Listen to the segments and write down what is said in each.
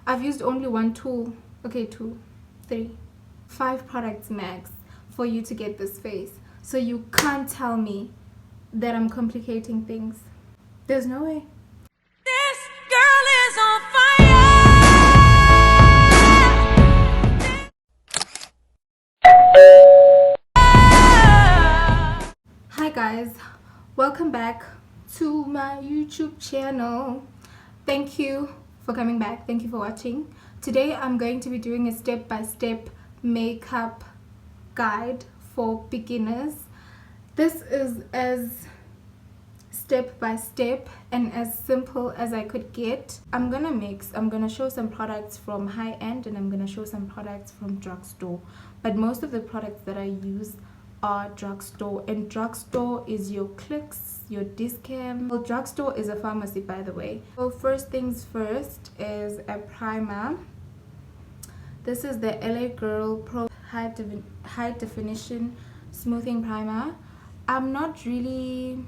I've used only one tool, okay, 2, 3, 5 products max for you to get this face. So you can't tell me that I'm complicating things. There's no way. This girl is on fire. Hi guys, welcome back to my YouTube channel. Thank you for coming back. Thank you for watching. Today I'm going to be doing a step-by-step makeup guide for beginners. This is as step-by-step and as simple as I could get. I'm gonna show some products from high-end and I'm gonna show some products from drugstore, but most of the products that I use are drugstore, and drugstore is your Clicks, your Discam. Well, drugstore is a pharmacy, by the way. So first things first is a primer. This is the LA Girl Pro High Definition Smoothing Primer. I'm not really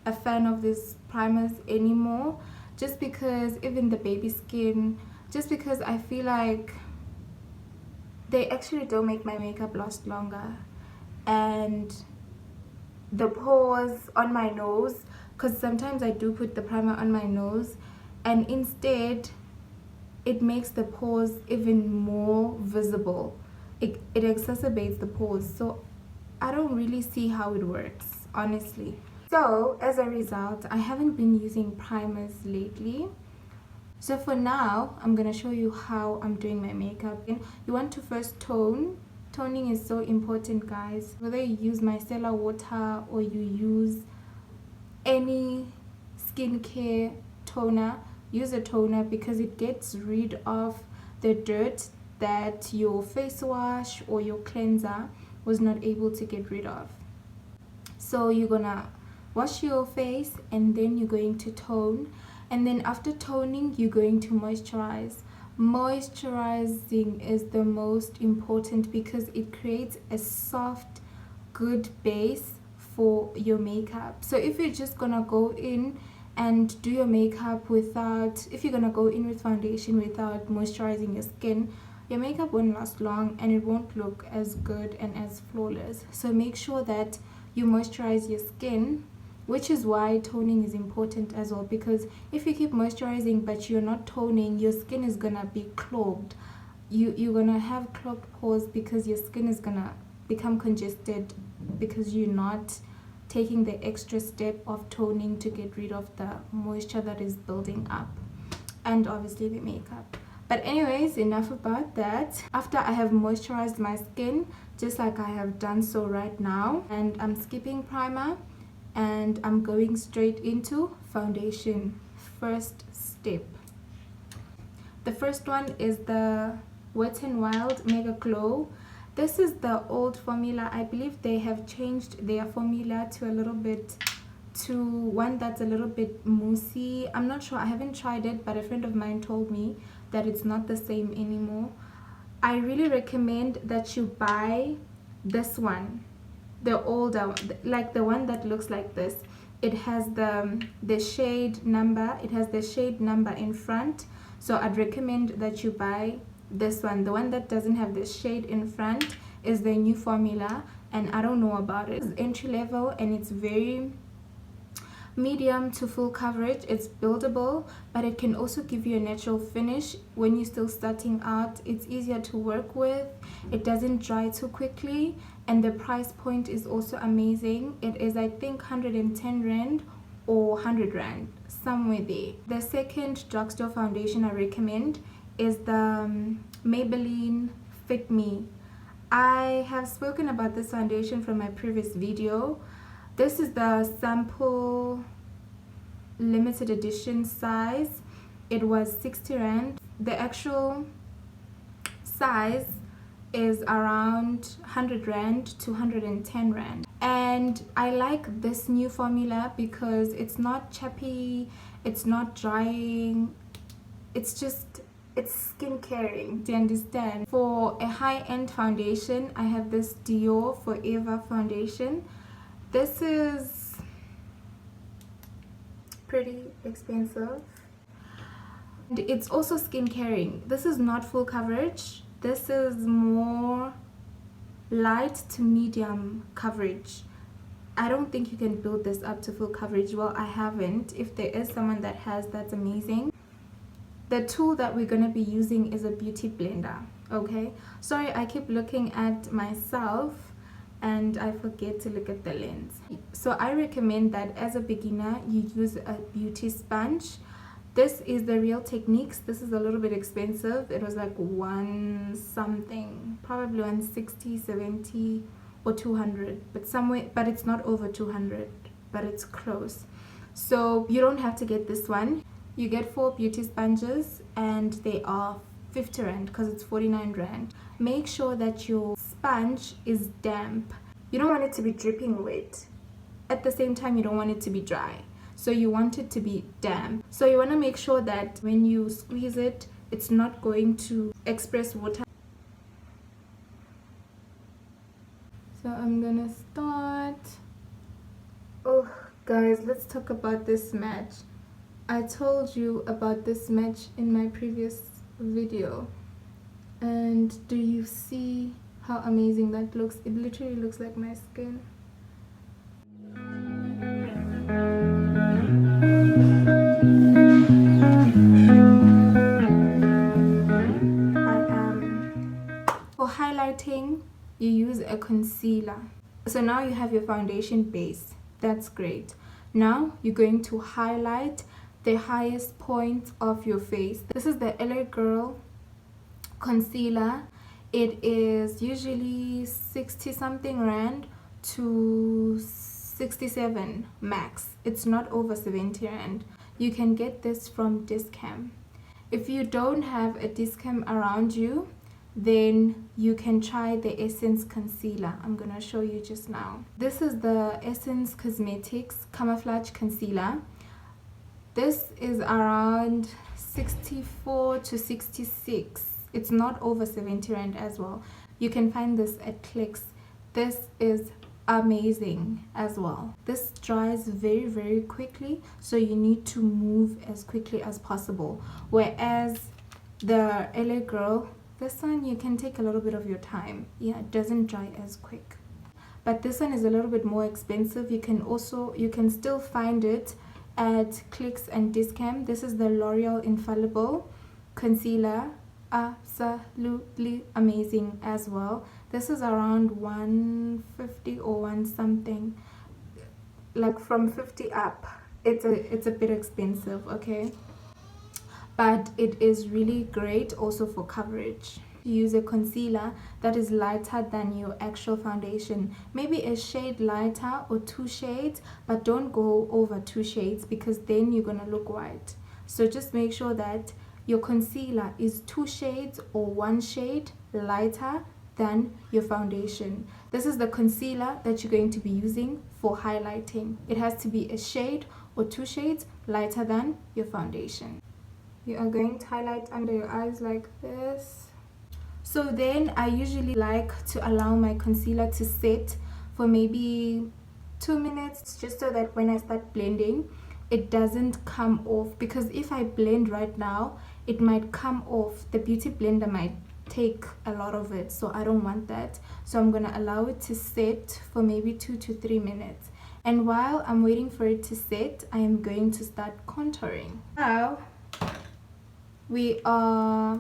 a fan of these primers anymore, just because even the baby skin, just because I feel like they actually don't make my makeup last longer. And the pores on my nose, because sometimes I do put the primer on my nose and instead it makes the pores even more visible. It exacerbates the pores, so I don't really see how it works, honestly. So as a result, I haven't been using primers lately. So for now, I'm gonna show you how I'm doing my makeup. You want to first tone. Toning is so important, guys. Whether you use micellar water or you use any skincare toner, use a toner because it gets rid of the dirt that your face wash or your cleanser was not able to get rid of. So you're gonna wash your face and then you're going to tone, and then after toning you're going to moisturize. Moisturizing is the most important because it creates a soft, good base for your makeup. So if you're just gonna go in and do your makeup without, if you're gonna go in with foundation without moisturizing your skin, your makeup won't last long and it won't look as good and as flawless. So make sure that you moisturize your skin, which is why toning is important as well, because if you keep moisturizing but you're not toning, your skin is gonna be clogged. You're gonna have clogged pores because your skin is gonna become congested because you're not taking the extra step of toning to get rid of the moisture that is building up, and obviously the makeup. But anyways, enough about that. After I have moisturized my skin, just like I have done so right now, and I'm skipping primer and I'm going straight into foundation. First step. The first one is the Wet n Wild Mega Glow. This is the old formula. I believe they have changed their formula to one that's a little bit moussey. I'm not sure, I haven't tried it, but a friend of mine told me that it's not the same anymore. I really recommend that you buy this one, the older one, like the one that looks like this. It has the shade number, it has the shade number in front, so I'd recommend that you buy this one. The one that doesn't have the shade in front is the new formula, and I don't know about it. It's entry level and it's very medium to full coverage. It's buildable, but it can also give you a natural finish when you're still starting out. It's easier to work with, it doesn't dry too quickly, and the price point is also amazing. It is, I think, 110 rand or 100 rand, somewhere there. The second drugstore foundation I recommend is the Maybelline Fit Me. I have spoken about this foundation from my previous video. This is the sample limited edition size. It was 60 rand. The actual size is around 100 rand to 110 rand. And I like this new formula because it's not chappy, it's not drying, it's skin caring. Do you understand? For a high-end foundation, I have this Dior for Eva Foundation. This is pretty expensive. And it's also skin caring. This is not full coverage. This is more light to medium coverage. I don't think you can build this up to full coverage. Well, I haven't. If there is someone that has, that's amazing. The tool that we're going to be using is a beauty blender. Okay, sorry, I keep looking at myself and I forget to look at the lens. So I recommend that as a beginner you use a beauty sponge. This is the Real Techniques. This is a little bit expensive. It was like one something, probably 160, 70 or 200, but somewhere, but it's not over 200, but it's close. So you don't have to get this one. You get 4 beauty sponges and they are 50 rand because it's 49 rand. Make sure that your sponge is damp. You don't want it to be dripping wet. At the same time, you don't want it to be dry. So you want it to be damp. So you want to make sure that when you squeeze it, it's not going to express water. So I'm gonna start. Oh guys, let's talk about this match. I told you about this match in my previous video, and do you see how amazing that looks? It literally looks like my skin. For highlighting, you use a concealer. So now you have your foundation base. That's great. Now you're going to highlight the highest point of your face. This is the LA Girl concealer. It is usually 60 something rand to 67 max. It's not over 70 rand. You can get this from Discam. If you don't have a Discam around you, then you can try the Essence concealer. I'm gonna show you just now. This is the Essence Cosmetics Camouflage Concealer. This is around 64 to 66. It's not over 70 rand as well. You can find this at Clicks. This is amazing as well. This dries very, very quickly, so you need to move as quickly as possible. Whereas the LA Girl, this one you can take a little bit of your time. Yeah, it doesn't dry as quick. But this one is a little bit more expensive. You can still find it at Clicks and Discam. This is the L'Oreal Infallible concealer. Absolutely amazing as well. This is around 150 or 1 something, like from 50 up. It's a bit expensive, okay, but it is really great also for coverage. Use a concealer that is lighter than your actual foundation, maybe a shade lighter or 2 shades, but don't go over 2 shades because then you're gonna look white. So just make sure that your concealer is 2 shades or 1 shade lighter than your foundation. This is the concealer that you're going to be using for highlighting. It has to be a shade or 2 shades lighter than your foundation. You are going to highlight under your eyes like this. So then I usually like to allow my concealer to set for maybe 2 minutes, just so that when I start blending, it doesn't come off, because if I blend right now, it might come off. The beauty blender might take a lot of it, so I don't want that. So I'm gonna allow it to set for maybe 2 to 3 minutes. And while I'm waiting for it to set, I am going to start contouring. Now we are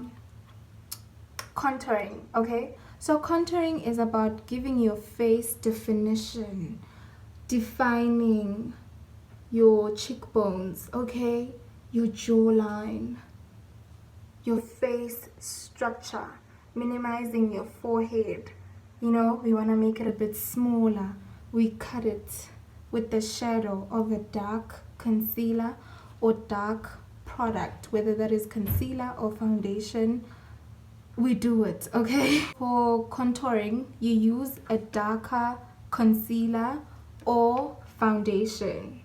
contouring, okay? So contouring is about giving your face definition, defining your cheekbones, okay, your jawline, your face structure, minimizing your forehead. You know, we want to make it a bit smaller. We cut it with the shadow of a dark concealer or dark product, whether that is concealer or foundation. We do it, okay? For contouring, you use a darker concealer or foundation.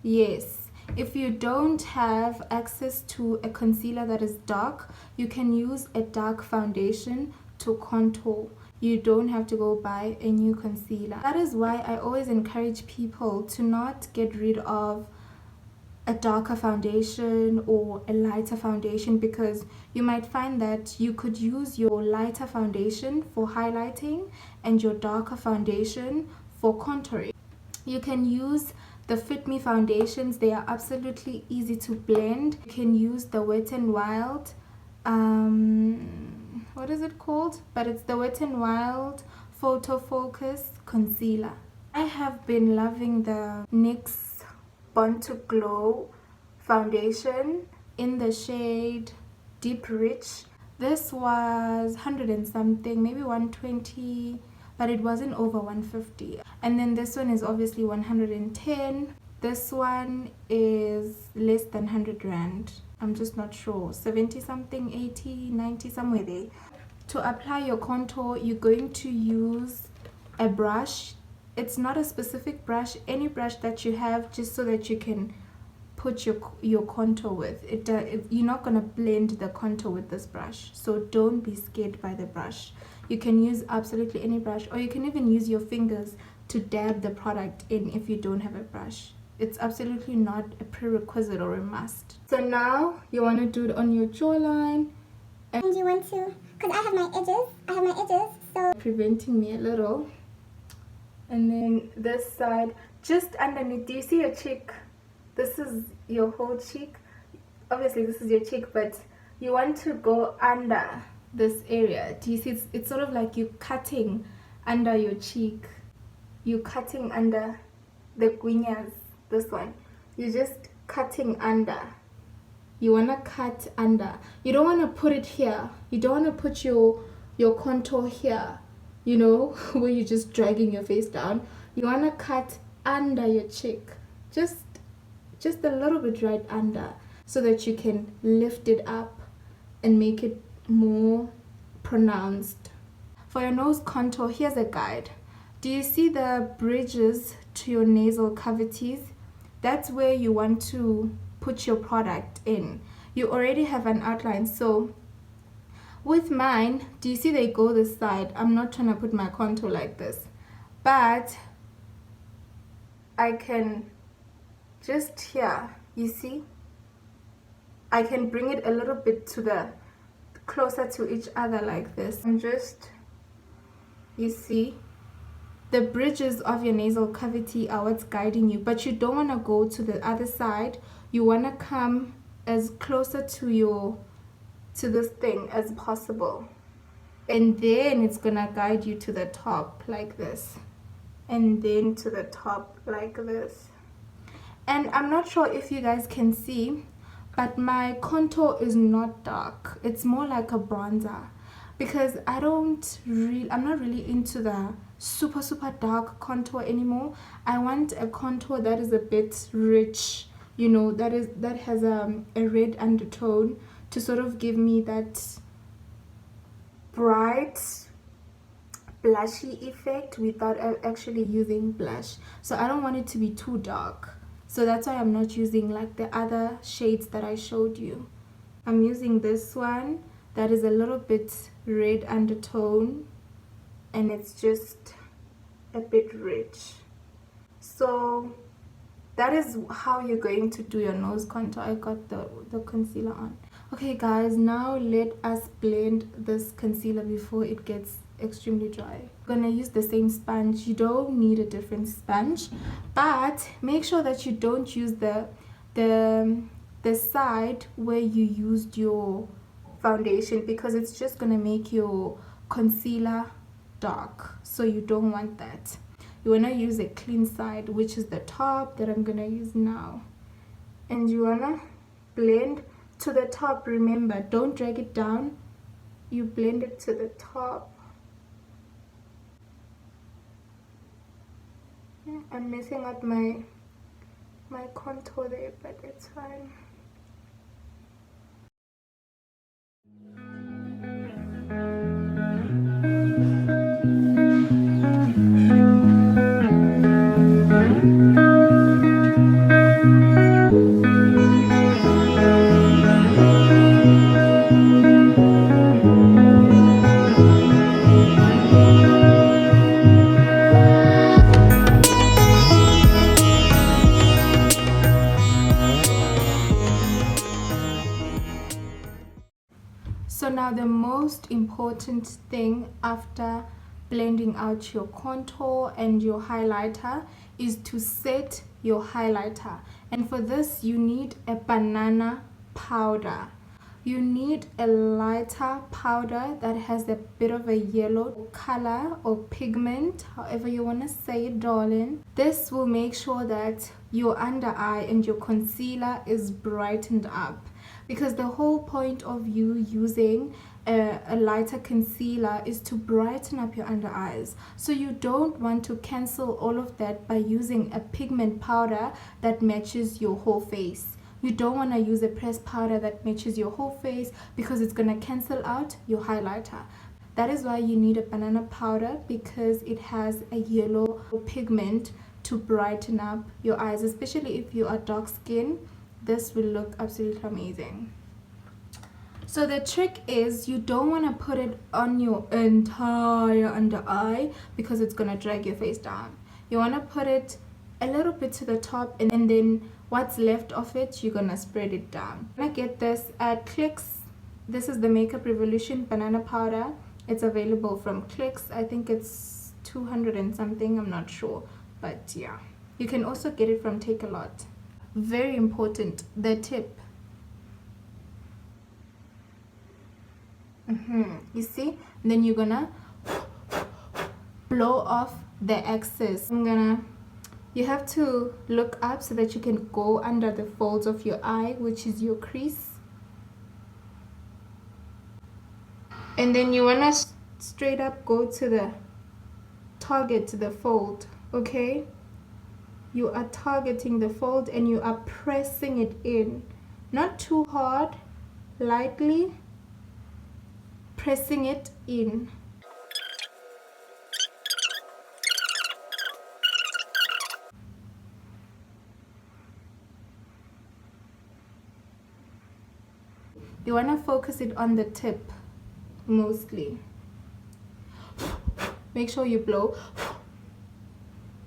Yes, if you don't have access to a concealer that is dark, you can use a dark foundation to contour. You don't have to go buy a new concealer. That is why I always encourage people to not get rid of a darker foundation or a lighter foundation, because you might find that you could use your lighter foundation for highlighting and your darker foundation for contouring. You can use the Fit Me foundations. They are absolutely easy to blend. You can use the Wet n Wild, what is it called? But it's the Wet n Wild Photo Focus Concealer. I have been loving the NYX Born to Glow foundation in the shade Deep Rich. This was 100 and something, maybe 120, but it wasn't over 150. And then this one is obviously 110. This one is less than 100 rand. I'm just not sure, 70 something, 80, 90, somewhere there. To apply your contour, you're going to use a brush. It's not a specific brush, any brush that you have, just so that you can put your contour with it. You're not going to blend the contour with this brush, so don't be scared by the brush. You can use absolutely any brush, or you can even use your fingers to dab the product in if you don't have a brush. It's absolutely not a prerequisite or a must. So now you want to do it on your jawline, and you want to, because I have my edges, so preventing me a little. And then this side, just underneath, do you see your cheek? This is your whole cheek. Obviously this is your cheek, but you want to go under this area. Do you see? It's sort of like you cutting under your cheek. You cutting under the guinas. This one, you're just cutting under. You want to cut under. You don't want to put it here. You don't want to put your contour here, you know, where you're just dragging your face down. You want to cut under your cheek, just a little bit right under, so that you can lift it up and make it more pronounced. For your nose contour, here's a guide. Do you see the bridges to your nasal cavities? That's where you want to put your product in. You already have an outline, so with mine, do you see they go this side? I'm not trying to put my contour like this, but I can just here, you see, I can bring it a little bit to the closer to each other like this, and just, you see, the bridges of your nasal cavity are what's guiding you, but you don't want to go to the other side. You want to come as closer to this thing as possible, and then it's gonna guide you to the top like this, and then to the top like this. And I'm not sure if you guys can see, but my contour is not dark. It's more like a bronzer, because I'm not really into the super dark contour anymore. I want a contour that is a bit rich, you know, that has a red undertone to sort of give me that bright blushy effect without actually using blush. So I don't want it to be too dark, so that's why I'm not using like the other shades that I showed you. I'm using this one that is a little bit red undertone, and it's just a bit rich. So that is how you're going to do your nose contour. I got the concealer on. Okay guys, now let us blend this concealer before it gets extremely dry. I'm gonna use the same sponge. You don't need a different sponge, but make sure that you don't use the side where you used your foundation, because it's just gonna make your concealer dark, so you don't want that. You want to use a clean side, which is the top that I'm gonna use now, and you wanna blend to the top. Remember, don't drag it down, you blend it to the top. I'm messing up my contour there, but it's fine. the most important thing after blending out your contour and your highlighter is to set your highlighter. And for this, you need a banana powder. You need a lighter powder that has a bit of a yellow color or pigment, however you want to say it, darling. This will make sure that your under eye and your concealer is brightened up, because the whole point of you using a lighter concealer is to brighten up your under eyes. So you don't want to cancel all of that by using a pigment powder that matches your whole face. You don't want to use a pressed powder that matches your whole face, because it's going to cancel out your highlighter. That is why you need a banana powder, because it has a yellow pigment to brighten up your eyes, especially if you are dark skin. This will look absolutely amazing. So the trick is, you don't want to put it on your entire under eye, because it's going to drag your face down. You want to put it a little bit to the top, and then what's left of it, you're going to spread it down. I'm going to get this at Clicks. This is the Makeup Revolution banana powder. It's available from Clicks. I think it's 200 and something, I'm not sure, but yeah. You can also get it from Take A Lot. Very important, the tip. You see? And then you're gonna blow off the excess. You have to look up so that you can go under the folds of your eye, which is your crease. And then you wanna straight up go to the target, to the fold, okay? You are targeting the fold and you are pressing it in. Not too hard, lightly pressing it in. You want to focus it on the tip mostly. Make sure you blow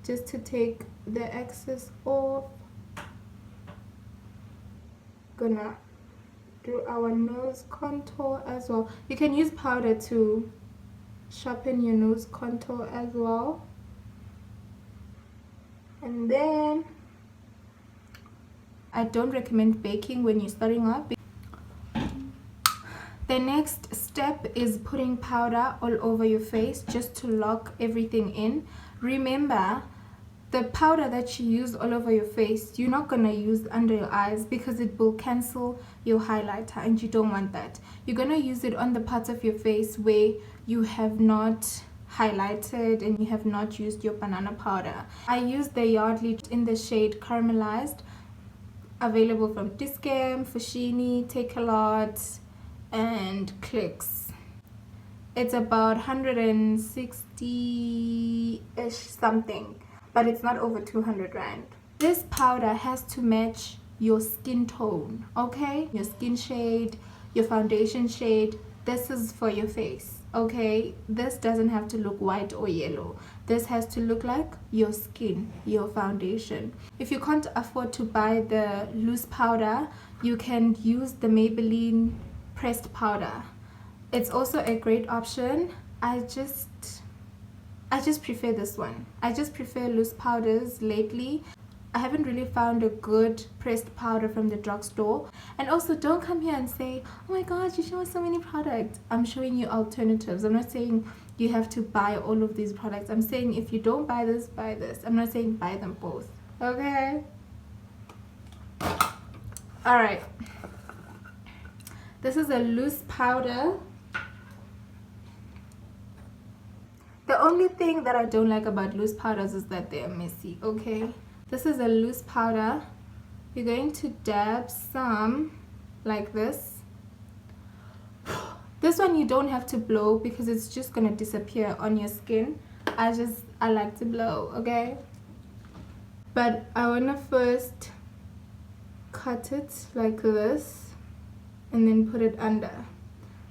just to take the excess off. Gonna do our nose contour as well. You can use powder to sharpen your nose contour as well. And then I don't recommend baking when you're starting off. The next step is putting powder all over your face just to lock everything in. Remember, the powder that you use all over your face, you're not going to use under your eyes, because it will cancel your highlighter, and you don't want that. You're going to use it on the parts of your face where you have not highlighted and you have not used your banana powder. I used the Yardley in the shade Caramelized, available from Discam, Fushini, Take A Lot, and Clicks. It's about 160-ish something, but it's not over 200 rand. This powder has to match your skin tone, okay? Your skin shade, your foundation shade. This is for your face, okay? This doesn't have to look white or yellow. This has to look like your skin, your foundation. If you can't afford to buy the loose powder, you can use the Maybelline pressed powder. It's also a great option. I just prefer this one. I just prefer loose powders lately. I haven't really found a good pressed powder from the drugstore. And also, don't come here and say, oh my god, you show us so many products. I'm showing you alternatives. I'm not saying you have to buy all of these products. I'm saying if you don't buy this, buy this. I'm not saying buy them both, okay? Alright, this is a loose powder. The only thing that I don't like about loose powders is that they are messy, okay? This is a loose powder. You're going to dab some like this. This one you don't have to blow, because it's just gonna disappear on your skin. I like to blow, okay? But I wanna first cut it like this and then put it under,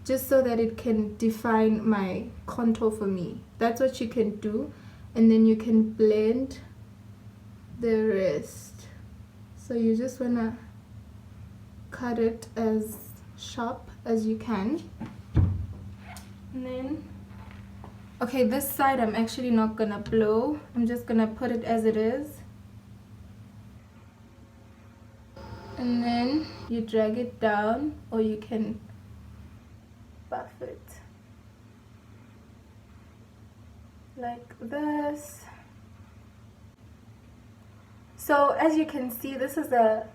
just so that it can define my contour for me. That's what you can do, and then you can blend the rest. So you just wanna cut it as sharp as you can. Okay, this side I'm actually not gonna blow. I'm just gonna put it as it is. And then you drag it down, or you can buff it like this. So as you can see, this is a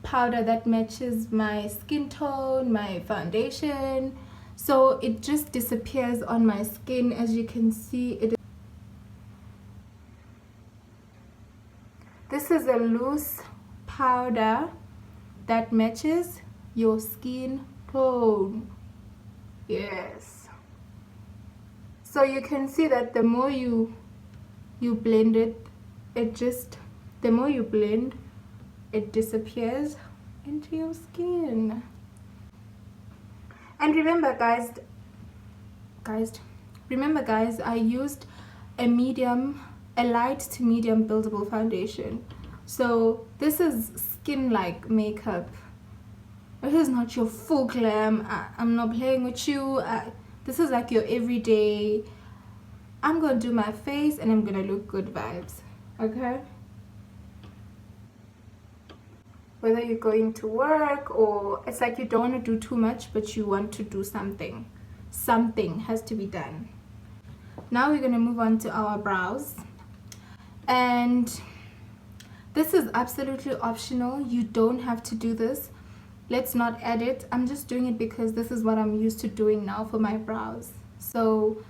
powder that matches my skin tone, my foundation, so it just disappears on my skin. As you can see, this is a loose powder that matches your skin tone. Yes, so you can see that the more you blend it, the more you blend, it disappears into your skin. And remember guys, I used a light to medium buildable foundation. So this is skin like makeup. This is not your full glam. I'm not playing with you. This is like your everyday, I'm gonna do my face and I'm gonna look good vibes. Okay, whether you're going to work, or it's like you don't want to do too much but you want to do something has to be done. Now we're going to move on to our brows, and this is absolutely optional. You don't have to do this. Let's not add it. I'm just doing it because this is what I'm used to doing now for my brows, so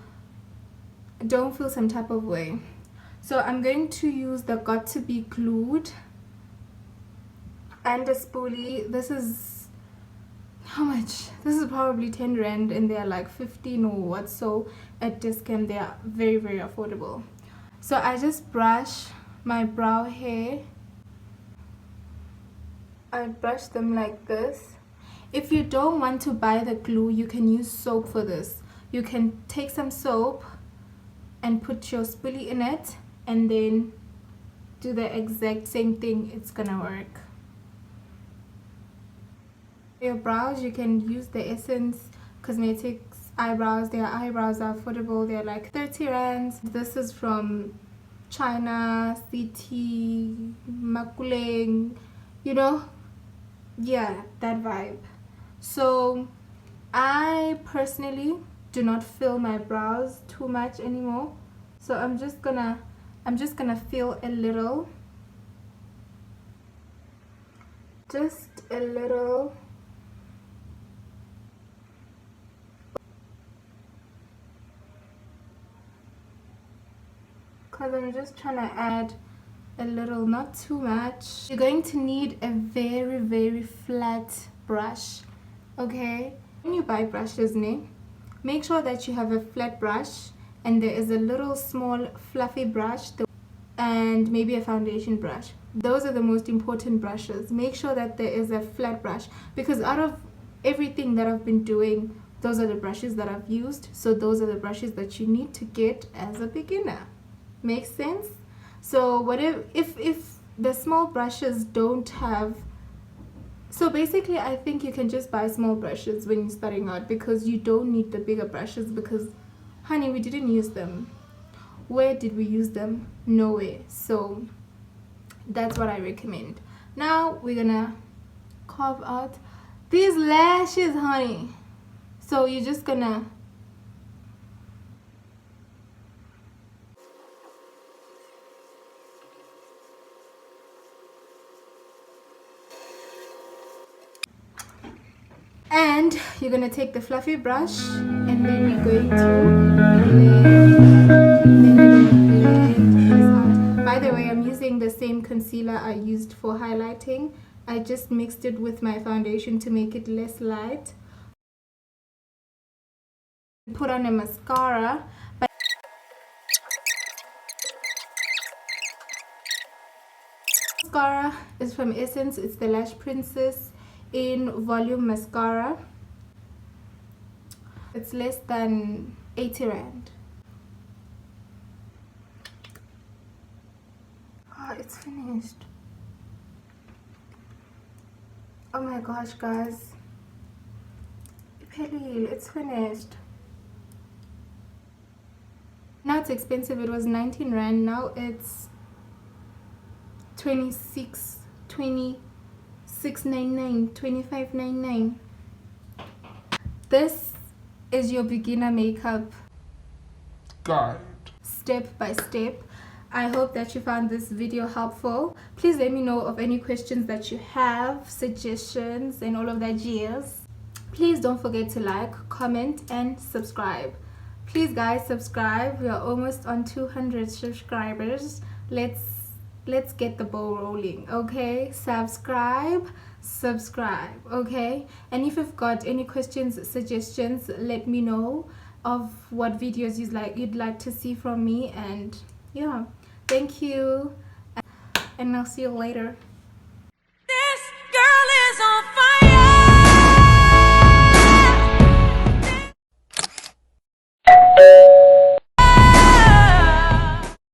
don't feel some type of way. So I'm going to use the Got To Be Glued and a spoolie. This is how much? This is probably 10 rand, and they're like 15 or what, so at discount they are very, very affordable. So I just brush my brow hair. I brush them like this. If you don't want to buy the glue, you can use soap for this. You can take some soap and put your spoolie in it and then do the exact same thing. It's gonna work. Your brows, you can use the Essence Cosmetics eyebrows. Their eyebrows are affordable. They're like 30 rands. This is from China, CT, Makuleng, you know, yeah, that vibe. So I personally do not fill my brows too much anymore, so I'm just gonna fill a little, just a little. Because I'm just trying to add a little, not too much. You're going to need a very, very flat brush, okay? When you buy brushes, make sure that you have a flat brush and there is a little small fluffy brush and maybe a foundation brush. Those are the most important brushes. Make sure that there is a flat brush, because out of everything that I've been doing, those are the brushes that I've used. So those are the brushes that you need to get as a beginner. Makes sense? So what if the small brushes don't have, so basically I think you can just buy small brushes when you're starting out, because you don't need the bigger brushes, because honey, we didn't use them. Where did we use them? Nowhere. So that's what I recommend. Now we're gonna carve out these lashes, honey. So you're just gonna and you're gonna take the fluffy brush and then you're going to blend this out. By the way, I'm using the same concealer I used for highlighting. I just mixed it with my foundation to make it less light. Put on a mascara. Mascara is from Essence. It's the Lash Princess in volume mascara. It's less than 80 rand. Oh, it's finished. Oh my gosh, guys, it's finished. Now it's expensive. It was 19 rand. Now it's 26.99, 25.99. This is your beginner makeup guide, step by step. I hope that you found this video helpful. Please let me know of any questions that you have, suggestions, and all of that jazz. Please don't forget to like, comment, and subscribe. Please guys, subscribe. We are almost on 200 subscribers. Let's get the ball rolling, okay? Subscribe, okay? And if you've got any questions, suggestions, let me know of what videos you'd like to see from me. And yeah, thank you, and I'll see you later.